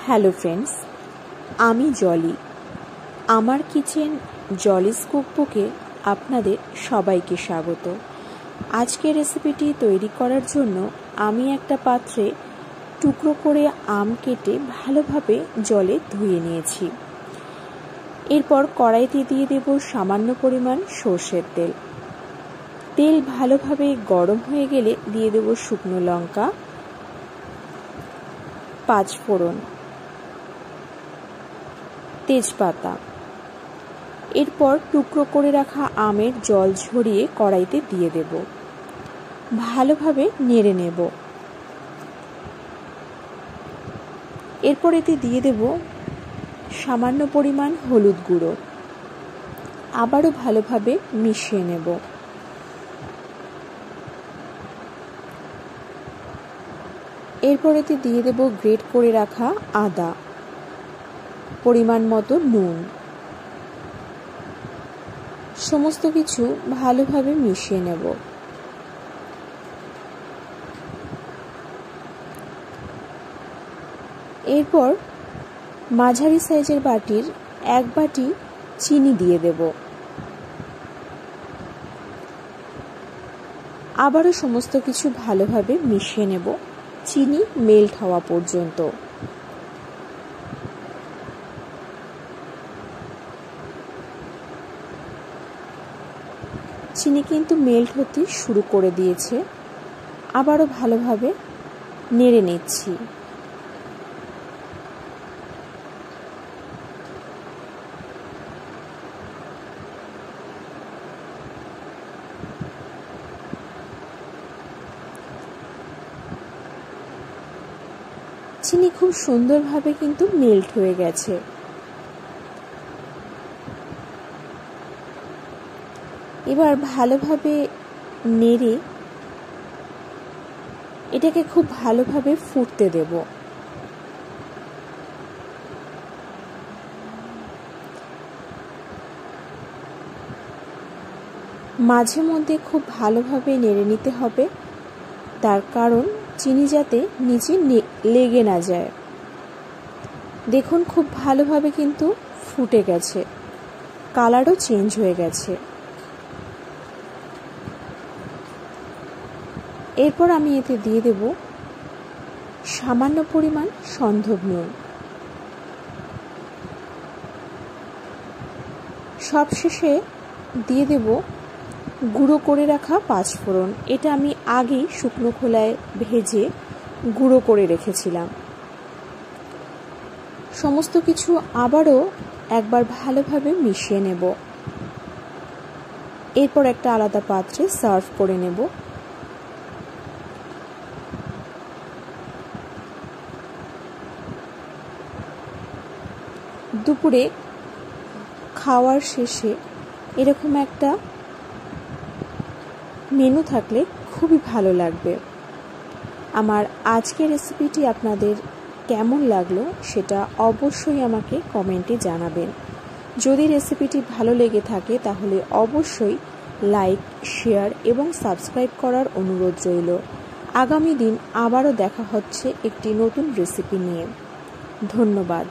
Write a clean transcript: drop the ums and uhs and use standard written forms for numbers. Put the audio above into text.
Hello friends, আমি জলি। আমার kitchen জলিস কুকবুকে আপনাদের সবাইকে স্বাগত। আজকের রেসিপিটি তৈরি করার জন্য আমি একটা পাত্রে টুকরো করে আম কেটে ভালোভাবে জলে ধুয়ে নিয়েছি। এরপর কড়াইতে দিয়ে দেব সামান্য পরিমাণ সর্ষের তেল। তেল ভালোভাবে গরম হয়ে গেলে দিয়ে দেব শুকনো লঙ্কা, 5 ফোড়ন, তেজপাতা। এরপর টুকরো করে রাখা আমের জল ঝরিয়ে কড়াইতে দিয়ে দেব। ভালোভাবে নেড়ে নেব। এরপর এতে দিয়ে দেব সামান্য পরিমাণ হলুদ গুঁড়ো। আবারও ভালোভাবে মিশিয়ে নেব। এরপর এতে দিয়ে দেব গ্রেট করে রাখা আদা, পরিমাণ মতো নুন। সমস্ত কিছু ভালোভাবে মিশিয়ে নেব। এরপর মাঝারি সাইজের বাটির 1 বাটি চিনি দিয়ে দেব। আবারও সমস্ত কিছু ভালোভাবে মিশিয়ে নেব, চিনি মেল্ট হওয়া পর্যন্ত। চিনি কিন্তু মেল্ট হতে শুরু করে দিয়েছে। আবারও ভালোভাবে নেড়ে নিচ্ছি। চিনি খুব সুন্দরভাবে কিন্তু মেল্ট হয়ে গেছে। এবার ভালোভাবে নেড়ে এটাকে খুব ভালোভাবে ফুটতে দেব। মাঝে মধ্যে খুব ভালোভাবে নেড়ে নিতে হবে, তার কারণ চিনি যাতে নিচে লেগে না যায়। দেখুন খুব ভালোভাবে কিন্তু ফুটে গেছে, কালারও চেঞ্জ হয়ে গেছে। এরপর আমি এতে দিয়ে দেব সামান্য পরিমাণ সন্ধব নুন। সবশেষে দিয়ে দেব গুঁড়ো করে রাখা 5 ফোড়ন। এটা আমি আগেই শুকনো খোলায় ভেজে গুঁড়ো করে রেখেছিলাম। সমস্ত কিছু আবারও একবার ভালোভাবে মিশিয়ে নেব। এরপর একটা আলাদা পাত্রে সার্ভ করে নেব। দুপুরে খাওয়ার শেষে এরকম একটা মেনু থাকলে খুবই ভালো লাগবে। আমার আজকের রেসিপিটি আপনাদের কেমন লাগলো সেটা অবশ্যই আমাকে কমেন্টে জানাবেন। যদি রেসিপিটি ভালো লেগে থাকে তাহলে অবশ্যই লাইক, শেয়ার এবং সাবস্ক্রাইব করার অনুরোধ রইল। আগামী দিন আবারও দেখা হচ্ছে একটি নতুন রেসিপি নিয়ে। ধন্যবাদ।